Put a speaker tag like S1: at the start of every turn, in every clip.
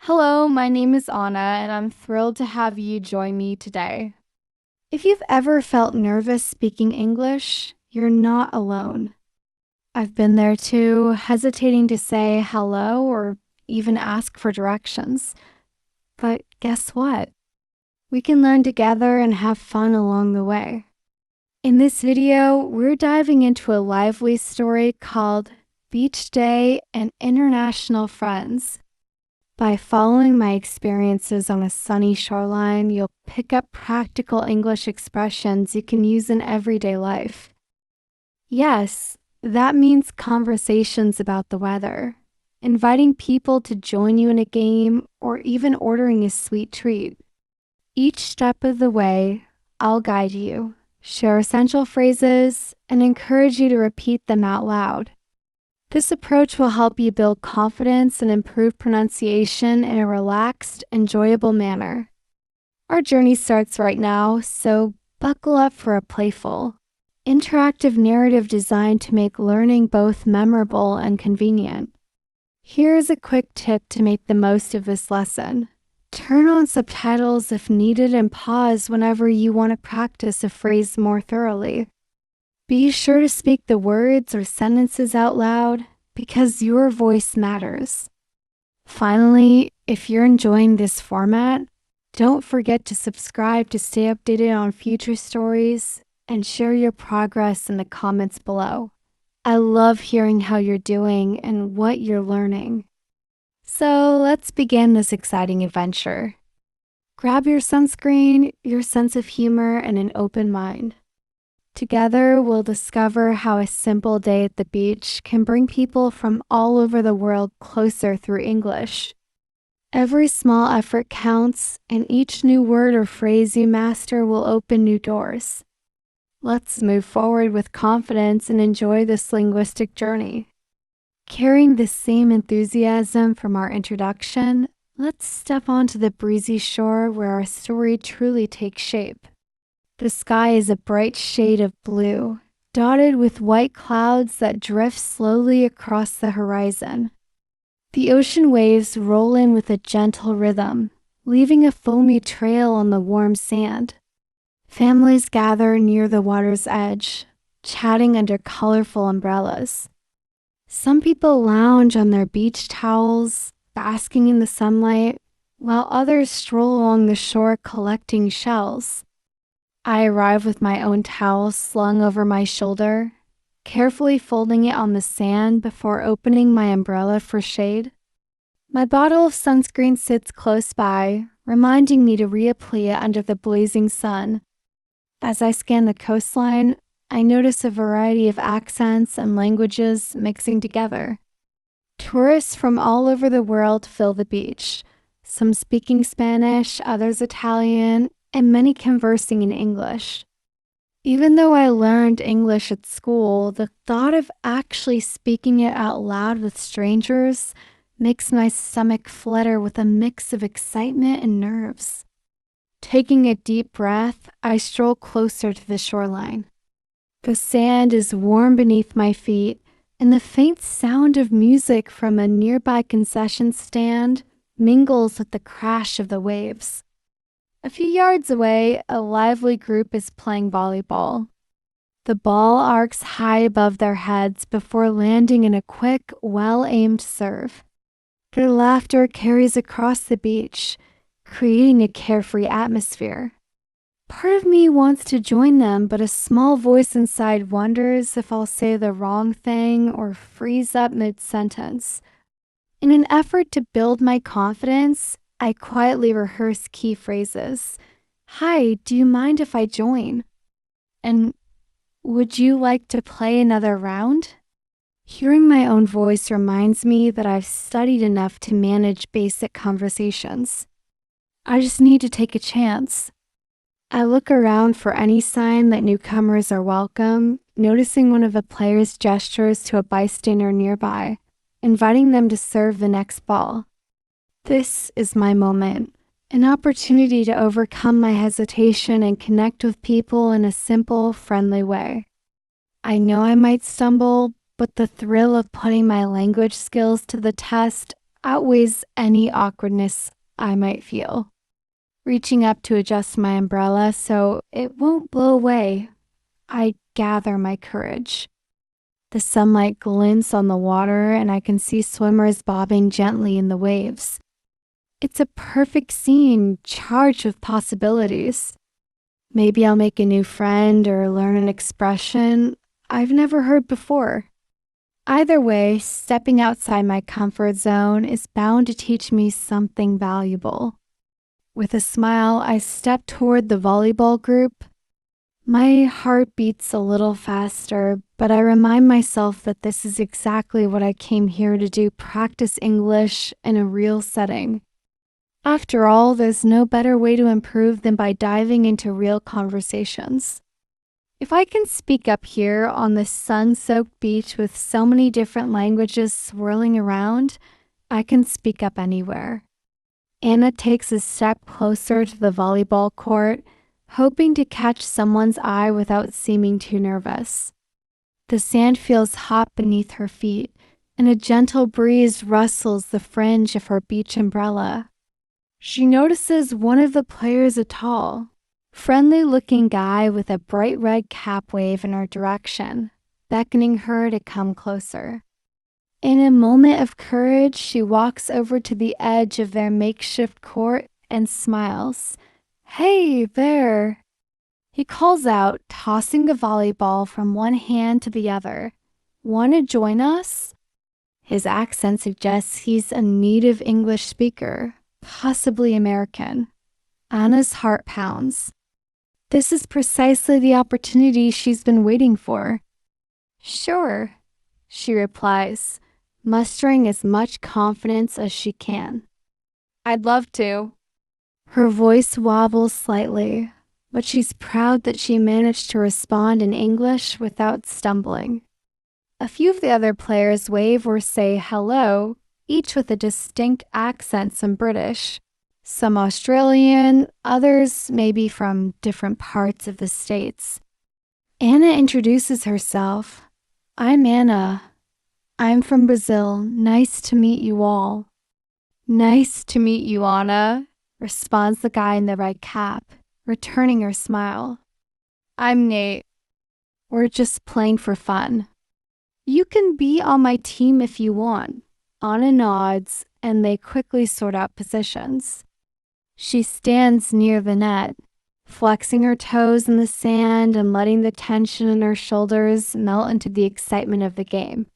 S1: Hello, my name is Anna, and I'm thrilled to have you join me today. If you've ever felt nervous speaking English, you're not alone. I've been there too, hesitating to say hello or even ask for directions. But guess what? We can learn together and have fun along the way. In this video, we're diving into a lively story called Beach Day and International Friends. By following my experiences on a sunny shoreline, you'll pick up practical English expressions you can use in everyday life. Yes, that means conversations about the weather, inviting people to join you in a game, or even ordering a sweet treat. Each step of the way, I'll guide you, share essential phrases, and encourage you to repeat them out loud. This approach will help you build confidence and improve pronunciation in a relaxed, enjoyable manner. Our journey starts right now, so buckle up for a playful, interactive narrative designed to make learning both memorable and convenient. Here's a quick tip to make the most of this lesson. Turn on subtitles if needed and pause whenever you want to practice a phrase more thoroughly. Be sure to speak the words or sentences out loud because your voice matters. Finally, if you're enjoying this format, don't forget to subscribe to stay updated on future stories and share your progress in the comments below. I love hearing how you're doing and what you're learning. So let's begin this exciting adventure. Grab your sunscreen, your sense of humor, and an open mind. Together, we'll discover how a simple day at the beach can bring people from all over the world closer through English. Every small effort counts, and each new word or phrase you master will open new doors. Let's move forward with confidence and enjoy this linguistic journey. Carrying the same enthusiasm from our introduction, let's step onto the breezy shore where our story truly takes shape. The sky is a bright shade of blue, dotted with white clouds that drift slowly across the horizon. The ocean waves roll in with a gentle rhythm, leaving a foamy trail on the warm sand. Families gather near the water's edge, chatting under colorful umbrellas. Some people lounge on their beach towels, basking in the sunlight, while others stroll along the shore collecting shells. I arrive with my own towel slung over my shoulder, carefully folding it on the sand before opening my umbrella for shade. My bottle of sunscreen sits close by, reminding me to reapply it under the blazing sun. As I scan the coastline, I notice a variety of accents and languages mixing together. Tourists from all over the world fill the beach, some speaking Spanish, others Italian, and many conversing in English. Even though I learned English at school, the thought of actually speaking it out loud with strangers makes my stomach flutter with a mix of excitement and nerves. Taking a deep breath, I stroll closer to the shoreline. The sand is warm beneath my feet, and the faint sound of music from a nearby concession stand mingles with the crash of the waves. A few yards away, a lively group is playing volleyball. The ball arcs high above their heads before landing in a quick, well-aimed serve. Their laughter carries across the beach, creating a carefree atmosphere. Part of me wants to join them, but a small voice inside wonders if I'll say the wrong thing or freeze up mid-sentence. In an effort to build my confidence, I quietly rehearse key phrases. Hi, do you mind if I join? And would you like to play another round? Hearing my own voice reminds me that I've studied enough to manage basic conversations. I just need to take a chance. I look around for any sign that newcomers are welcome, noticing one of the players' gestures to a bystander nearby, inviting them to serve the next ball. This is my moment, an opportunity to overcome my hesitation and connect with people in a simple, friendly way. I know I might stumble, but the thrill of putting my language skills to the test outweighs any awkwardness I might feel. Reaching up to adjust my umbrella so it won't blow away, I gather my courage. The sunlight glints on the water, and I can see swimmers bobbing gently in the waves. It's a perfect scene charged with possibilities. Maybe I'll make a new friend or learn an expression I've never heard before. Either way, stepping outside my comfort zone is bound to teach me something valuable. With a smile, I step toward the volleyball group. My heart beats a little faster, but I remind myself that this is exactly what I came here to do, practice English in a real setting. After all, there's no better way to improve than by diving into real conversations. If I can speak up here on the sun-soaked beach with so many different languages swirling around, I can speak up anywhere. Anna takes a step closer to the volleyball court, hoping to catch someone's eye without seeming too nervous. The sand feels hot beneath her feet, and a gentle breeze rustles the fringe of her beach umbrella. She notices one of the players, a tall, friendly-looking guy with a bright red cap wave in her direction, beckoning her to come closer. In a moment of courage, she walks over to the edge of their makeshift court and smiles. "Hey, there!" He calls out, tossing the volleyball from one hand to the other. "Want to join us?" His accent suggests he's a native English speaker, possibly American. Anna's heart pounds. This is precisely the opportunity she's been waiting for. "Sure," she replies, mustering as much confidence as she can. "I'd love to." Her voice wobbles slightly, but she's proud that she managed to respond in English without stumbling. A few of the other players wave or say hello, each with a distinct accent, some British, some Australian, others maybe from different parts of the States. Anna introduces herself. "I'm Anna. I'm from Brazil. Nice to meet you all." "Nice to meet you, Anna," responds the guy in the red cap, returning her smile. "I'm Nate. We're just playing for fun." "You can be on my team if you want." Anna nods, and they quickly sort out positions. She stands near the net, flexing her toes in the sand and letting the tension in her shoulders melt into the excitement of the game.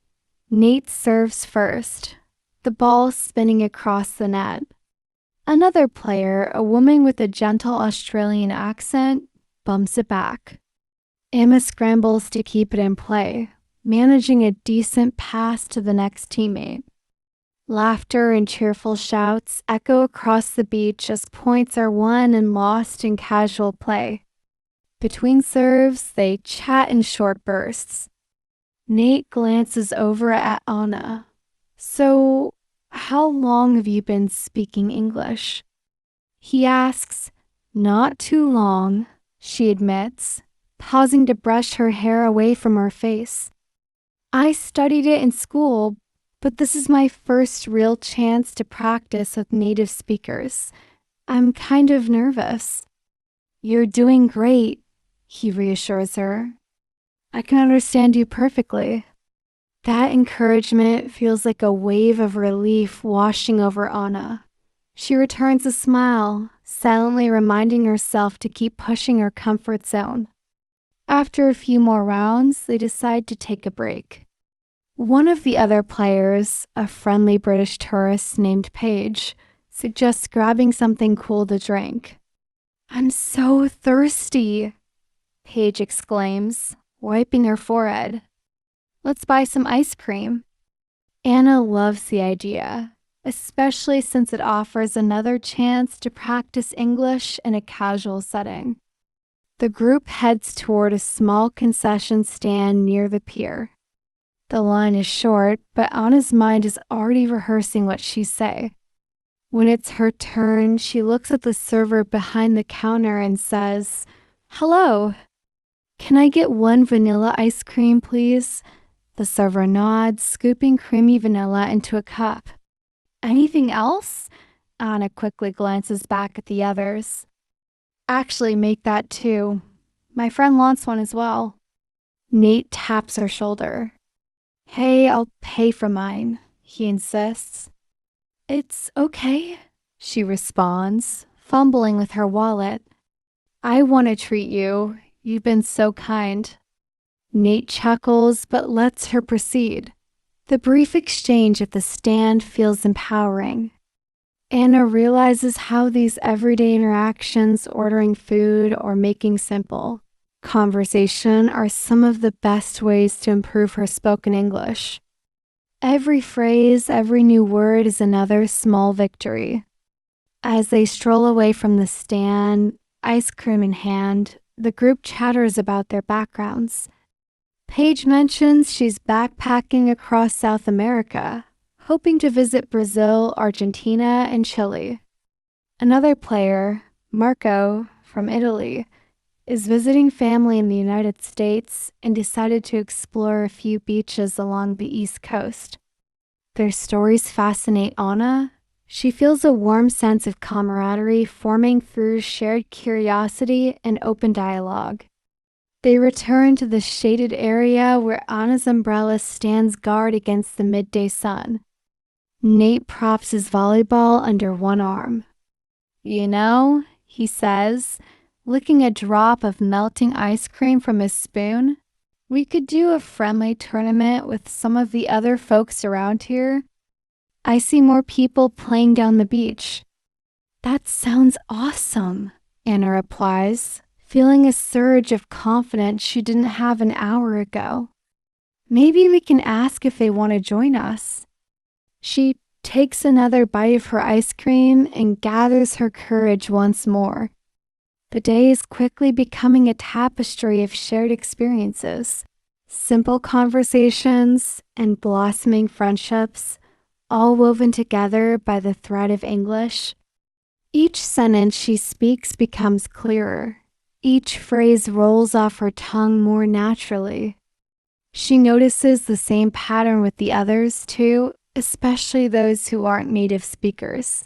S1: Nate serves first, the ball spinning across the net. Another player, a woman with a gentle Australian accent, bumps it back. Emma scrambles to keep it in play, managing a decent pass to the next teammate. Laughter and cheerful shouts echo across the beach as points are won and lost in casual play. Between serves, they chat in short bursts. Nate glances over at Anna. "So, how long have you been speaking English?" He asks. "Not too long," she admits, pausing to brush her hair away from her face. "I studied it in school, but this is my first real chance to practice with native speakers. I'm kind of nervous." "You're doing great," he reassures her. "I can understand you perfectly." That encouragement feels like a wave of relief washing over Anna. She returns a smile, silently reminding herself to keep pushing her comfort zone. After a few more rounds, they decide to take a break. One of the other players, a friendly British tourist named Paige, suggests grabbing something cool to drink. "I'm so thirsty," Paige exclaims, wiping her forehead. "Let's buy some ice cream." Anna loves the idea, especially since it offers another chance to practice English in a casual setting. The group heads toward a small concession stand near the pier. The line is short, but Anna's mind is already rehearsing what she'll say. When it's her turn, she looks at the server behind the counter and says, "Hello, can I get one vanilla ice cream, please?" The server nods, scooping creamy vanilla into a cup. Anything else? Anna quickly glances back at the others. Actually, make that too. My friend wants one as well. Nate taps her shoulder. Hey, I'll pay for mine, he insists. It's okay, she responds, fumbling with her wallet. I want to treat you. You've been so kind. Nate chuckles but lets her proceed. The brief exchange at the stand feels empowering. Anna realizes how these everyday interactions, ordering food or making simple conversation, are some of the best ways to improve her spoken English. Every phrase, every new word is another small victory. As they stroll away from the stand, ice cream in hand, the group chatters about their backgrounds. Paige mentions she's backpacking across South America, hoping to visit Brazil, Argentina, and Chile. Another player, Marco, from Italy, is visiting family in the United States and decided to explore a few beaches along the East Coast. Their stories fascinate Anna. She feels a warm sense of camaraderie forming through shared curiosity and open dialogue. They return to the shaded area where Anna's umbrella stands guard against the midday sun. Nate props his volleyball under one arm. You know, he says, licking a drop of melting ice cream from his spoon, we could do a friendly tournament with some of the other folks around here. I see more people playing down the beach. That sounds awesome, Anna replies, feeling a surge of confidence she didn't have an hour ago. Maybe we can ask if they want to join us. She takes another bite of her ice cream and gathers her courage once more. The day is quickly becoming a tapestry of shared experiences, simple conversations, and blossoming friendships, all woven together by the thread of English. Each sentence she speaks becomes clearer. Each phrase rolls off her tongue more naturally. She notices the same pattern with the others, too, especially those who aren't native speakers.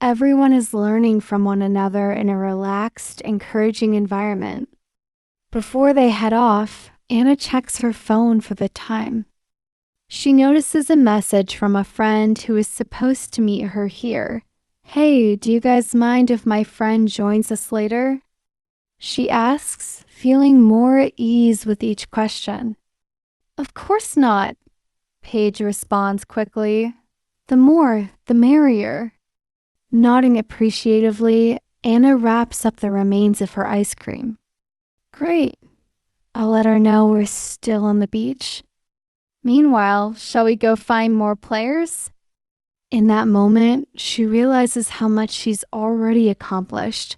S1: Everyone is learning from one another in a relaxed, encouraging environment. Before they head off, Anna checks her phone for the time. She notices a message from a friend who is supposed to meet her here. Hey, do you guys mind if my friend joins us later? She asks, feeling more at ease with each question. Of course not, Paige responds quickly. The more, the merrier. Nodding appreciatively, Anna wraps up the remains of her ice cream. Great. I'll let her know we're still on the beach. Meanwhile, shall we go find more players? In that moment, she realizes how much she's already accomplished.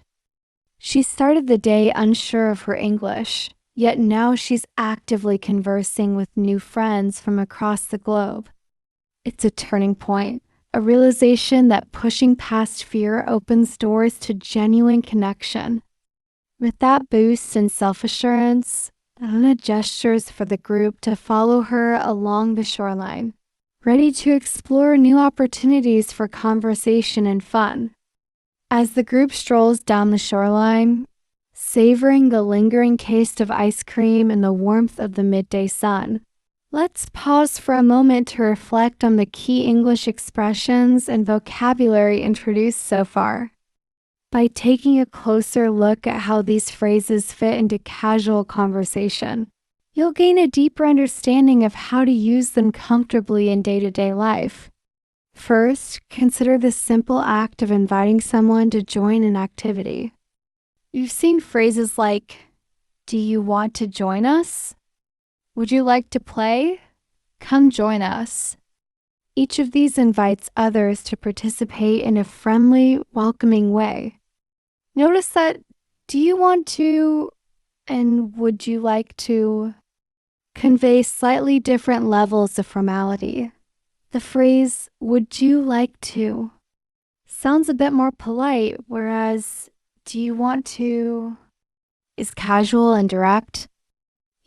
S1: She started the day unsure of her English, yet now she's actively conversing with new friends from across the globe. It's a turning point, a realization that pushing past fear opens doors to genuine connection. With that boost in self-assurance, Anna gestures for the group to follow her along the shoreline, ready to explore new opportunities for conversation and fun. As the group strolls down the shoreline, savoring the lingering taste of ice cream and the warmth of the midday sun, let's pause for a moment to reflect on the key English expressions and vocabulary introduced so far. By taking a closer look at how these phrases fit into casual conversation, you'll gain a deeper understanding of how to use them comfortably in day-to-day life. First, consider the simple act of inviting someone to join an activity. You've seen phrases like, "Do you want to join us?" "Would you like to play?" "Come join us." Each of these invites others to participate in a friendly, welcoming way. Notice that "do you want to" and "would you like to" convey slightly different levels of formality. The phrase "would you like to" sounds a bit more polite, whereas "do you want to" is casual and direct.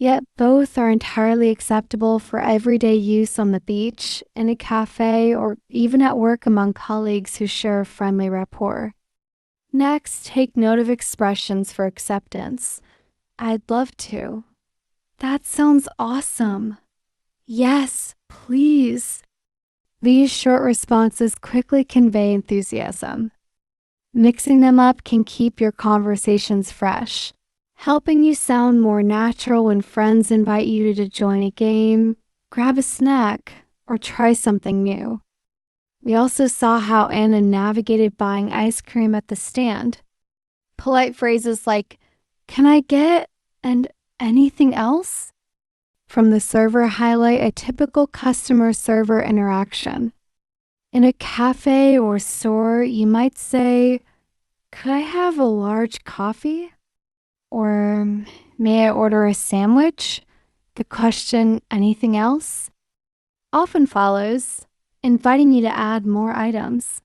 S1: Yet both are entirely acceptable for everyday use on the beach, in a cafe, or even at work among colleagues who share a friendly rapport. Next, take note of expressions for acceptance. I'd love to. That sounds awesome. Yes, please. These short responses quickly convey enthusiasm. Mixing them up can keep your conversations fresh, helping you sound more natural when friends invite you to join a game, grab a snack, or try something new. We also saw how Anna navigated buying ice cream at the stand. Polite phrases like, "Can I get," and "anything else?" from the server highlight a typical customer-server interaction. In a cafe or store, you might say, "Could I have a large coffee?" Or, "May I order a sandwich?" The question, "anything else?" often follows, inviting you to add more items.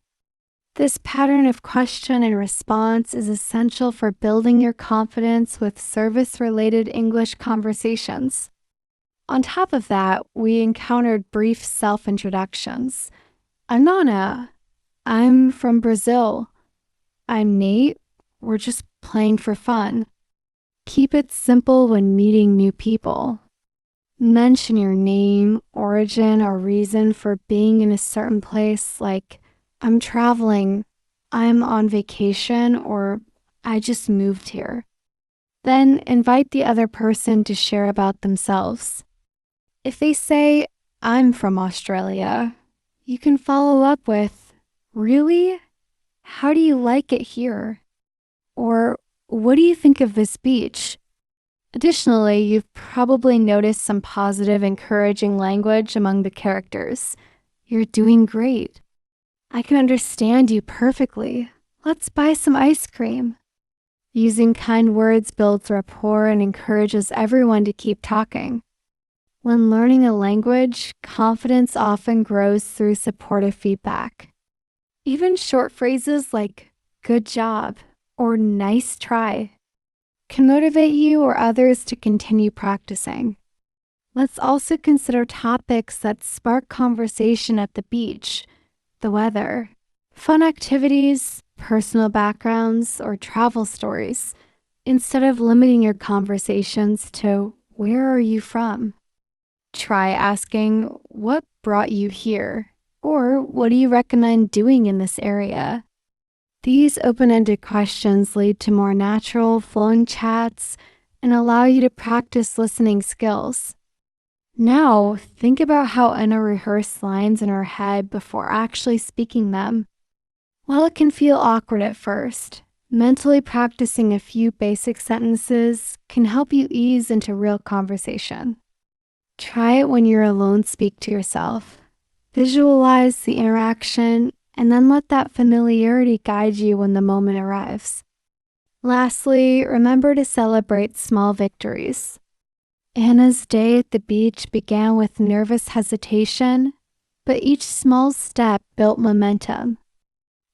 S1: This pattern of question and response is essential for building your confidence with service-related English conversations. On top of that, we encountered brief self-introductions. "I'm Nana. I'm from Brazil. I'm Nate. We're just playing for fun." Keep it simple when meeting new people. Mention your name, origin, or reason for being in a certain place, like, "I'm traveling," "I'm on vacation," or "I just moved here." Then invite the other person to share about themselves. If they say, "I'm from Australia," you can follow up with, "Really? How do you like it here?" Or, "What do you think of this beach?" Additionally, you've probably noticed some positive, encouraging language among the characters. "You're doing great." "I can understand you perfectly. Let's buy some ice cream." Using kind words builds rapport and encourages everyone to keep talking. When learning a language, confidence often grows through supportive feedback. Even short phrases like "good job" or "nice try" can motivate you or others to continue practicing. Let's also consider topics that spark conversation at the beach, the weather, fun activities, personal backgrounds, or travel stories, instead of limiting your conversations to "where are you from?" Try asking, "What brought you here?" or "What do you recommend doing in this area?" These open-ended questions lead to more natural, flowing chats and allow you to practice listening skills. Now, think about how Anna rehearsed lines in her head before actually speaking them. While it can feel awkward at first, mentally practicing a few basic sentences can help you ease into real conversation. Try it when you're alone. Speak to yourself. Visualize the interaction and then let that familiarity guide you when the moment arrives. Lastly, remember to celebrate small victories. Anna's day at the beach began with nervous hesitation, but each small step built momentum.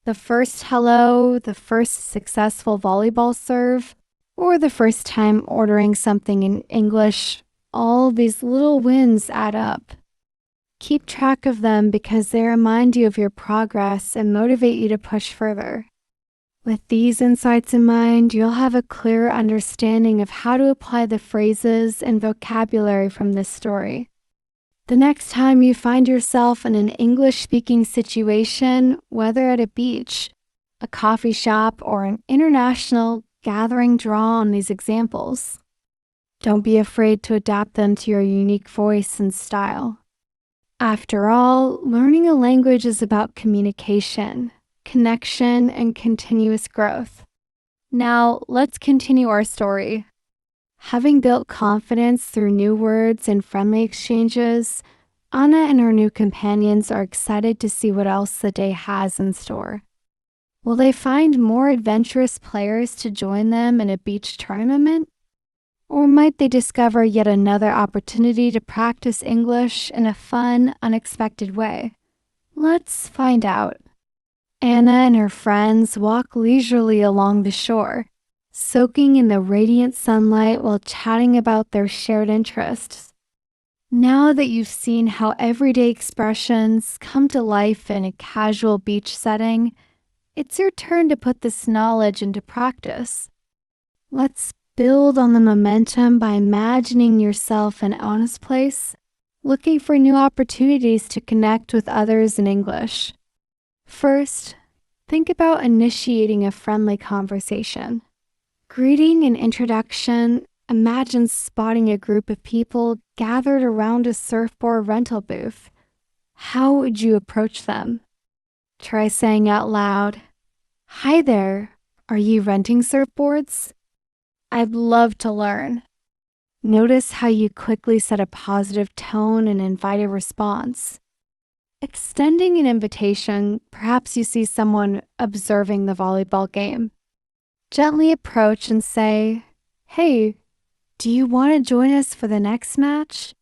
S1: The first hello, the first successful volleyball serve, or the first time ordering something in English, all these little wins add up. Keep track of them because they remind you of your progress and motivate you to push further. With these insights in mind, you'll have a clearer understanding of how to apply the phrases and vocabulary from this story. The next time you find yourself in an English-speaking situation, whether at a beach, a coffee shop, or an international gathering, draw on these examples. Don't be afraid to adapt them to your unique voice and style. After all, learning a language is about communication, connection, and continuous growth. Now, let's continue our story. Having built confidence through new words and friendly exchanges, Anna and her new companions are excited to see what else the day has in store. Will they find more adventurous players to join them in a beach tournament? Or might they discover yet another opportunity to practice English in a fun, unexpected way? Let's find out. Anna and her friends walk leisurely along the shore, soaking in the radiant sunlight while chatting about their shared interests. Now that you've seen how everyday expressions come to life in a casual beach setting, it's your turn to put this knowledge into practice. Let's build on the momentum by imagining yourself in Anna's place, looking for new opportunities to connect with others in English. First, think about initiating a friendly conversation. Greeting and introduction. Imagine spotting a group of people gathered around a surfboard rental booth. How would you approach them? Try saying out loud, "Hi there, are you renting surfboards? I'd love to learn." Notice how you quickly set a positive tone and invite a response. Extending an invitation, perhaps you see someone observing the volleyball game. Gently approach and say, "Hey, do you want to join us for the next match?"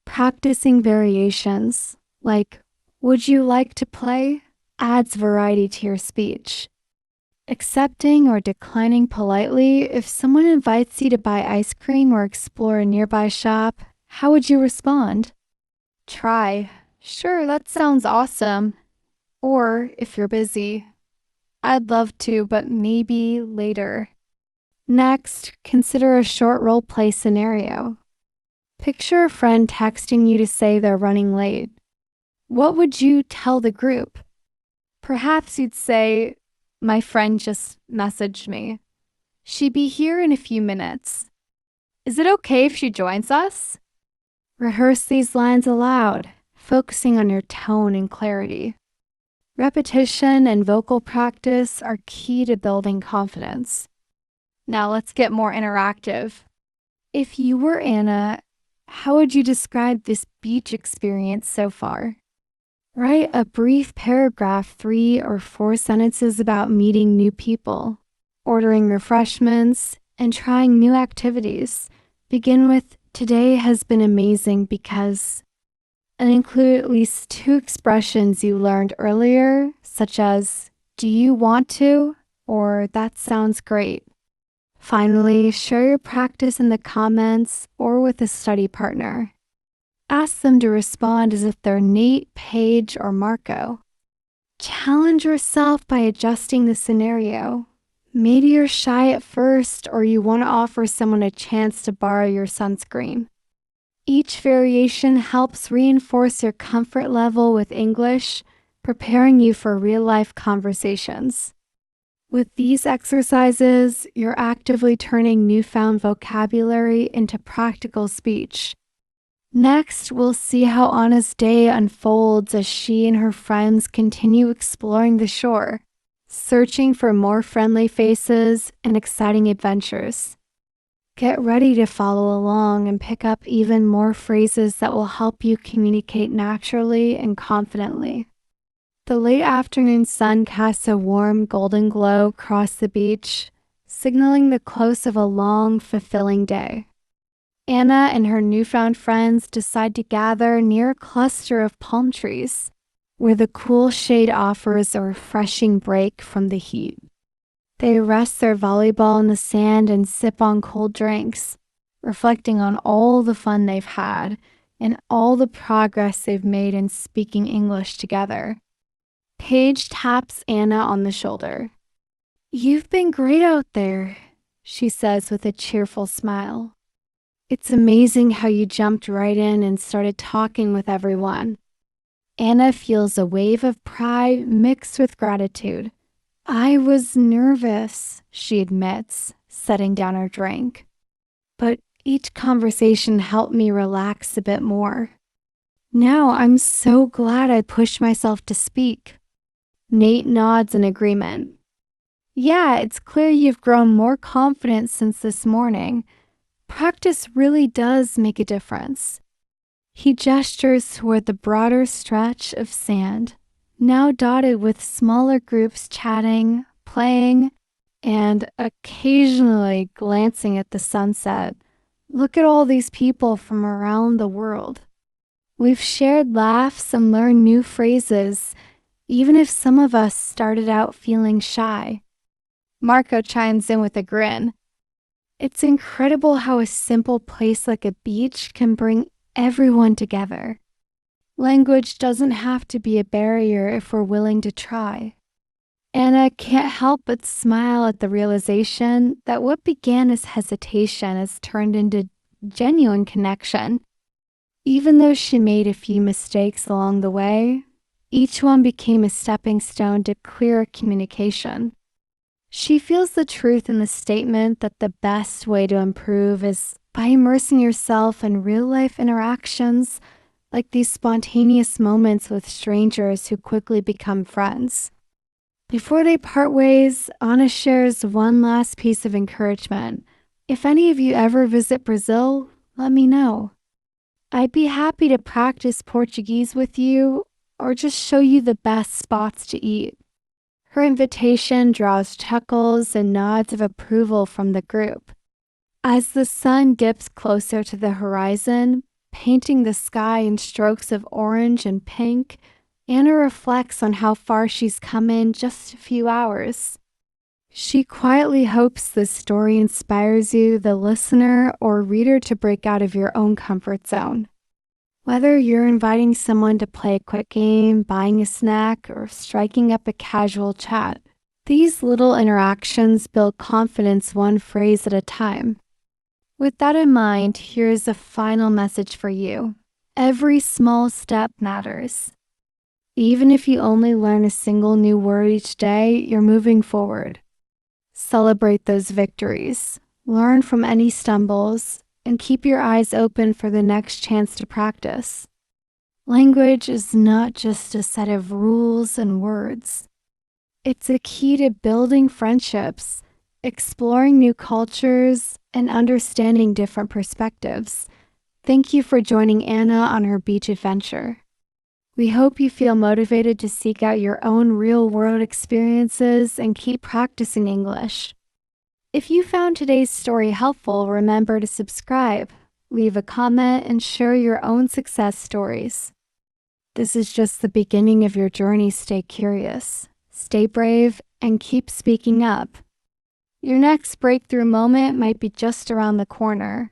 S1: Practicing variations, like, "Would you like to play?" adds variety to your speech. Accepting or declining politely. If someone invites you to buy ice cream or explore a nearby shop, how would you respond? Try, "Sure, that sounds awesome." Or, if you're busy, "I'd love to, but maybe later." Next, consider a short role play scenario. Picture a friend texting you to say they're running late. What would you tell the group? Perhaps you'd say, "My friend just messaged me. She'd be here in a few minutes. Is it okay if she joins us?" Rehearse these lines aloud, focusing on your tone and clarity. Repetition and vocal practice are key to building confidence. Now let's get more interactive. If you were Anna, how would you describe this beach experience so far? Write a brief paragraph, 3 or 4 sentences about meeting new people, ordering refreshments, and trying new activities. Begin with, "Today has been amazing because," and include at least 2 expressions you learned earlier, such as, "Do you want to?" or "That sounds great." Finally, share your practice in the comments or with a study partner. Ask them to respond as if they're Nate, Paige, or Marco. Challenge yourself by adjusting the scenario. Maybe you're shy at first, or you want to offer someone a chance to borrow your sunscreen. Each variation helps reinforce your comfort level with English, preparing you for real-life conversations. With these exercises, you're actively turning newfound vocabulary into practical speech. Next, we'll see how Anna's day unfolds as she and her friends continue exploring the shore, searching for more friendly faces and exciting adventures. Get ready to follow along and pick up even more phrases that will help you communicate naturally and confidently. The late afternoon sun casts a warm golden glow across the beach, signaling the close of a long, fulfilling day. Anna and her newfound friends decide to gather near a cluster of palm trees, where the cool shade offers a refreshing break from the heat. They rest their volleyball in the sand and sip on cold drinks, reflecting on all the fun they've had and all the progress they've made in speaking English together. Paige taps Anna on the shoulder. "You've been great out there," she says with a cheerful smile. "It's amazing how you jumped right in and started talking with everyone." Anna feels a wave of pride mixed with gratitude. "I was nervous," she admits, setting down her drink. "But each conversation helped me relax a bit more. Now I'm so glad I pushed myself to speak." Nate nods in agreement. "Yeah, it's clear you've grown more confident since this morning. Practice really does make a difference." He gestures toward the broader stretch of sand, now dotted with smaller groups chatting, playing, and occasionally glancing at the sunset. "Look at all these people from around the world. We've shared laughs and learned new phrases, even if some of us started out feeling shy. Marco chimes in with a grin. It's incredible how a simple place like a beach can bring everyone together. Language doesn't have to be a barrier if we're willing to try. Anna can't help but smile at the realization that what began as hesitation has turned into genuine connection. Even though she made a few mistakes along the way, each one became a stepping stone to clearer communication. She feels the truth in the statement that the best way to improve is by immersing yourself in real-life interactions, like these spontaneous moments with strangers who quickly become friends. Before they part ways, Anna shares one last piece of encouragement. If any of you ever visit Brazil, let me know. I'd be happy to practice Portuguese with you or just show you the best spots to eat. Her invitation draws chuckles and nods of approval from the group. As the sun dips closer to the horizon, painting the sky in strokes of orange and pink, Anna reflects on how far she's come in just a few hours. She quietly hopes this story inspires you, the listener or reader, to break out of your own comfort zone. Whether you're inviting someone to play a quick game, buying a snack, or striking up a casual chat, these little interactions build confidence one phrase at a time. With that in mind, here's a final message for you. Every small step matters. Even if you only learn a single new word each day, you're moving forward. Celebrate those victories, learn from any stumbles, and keep your eyes open for the next chance to practice. Language is not just a set of rules and words. It's a key to building friendships, exploring new cultures, and understanding different perspectives. Thank you for joining Anna on her beach adventure. We hope you feel motivated to seek out your own real-world experiences and keep practicing English. If you found today's story helpful, remember to subscribe, leave a comment, and share your own success stories. This is just the beginning of your journey. Stay curious, stay brave, and keep speaking up. Your next breakthrough moment might be just around the corner.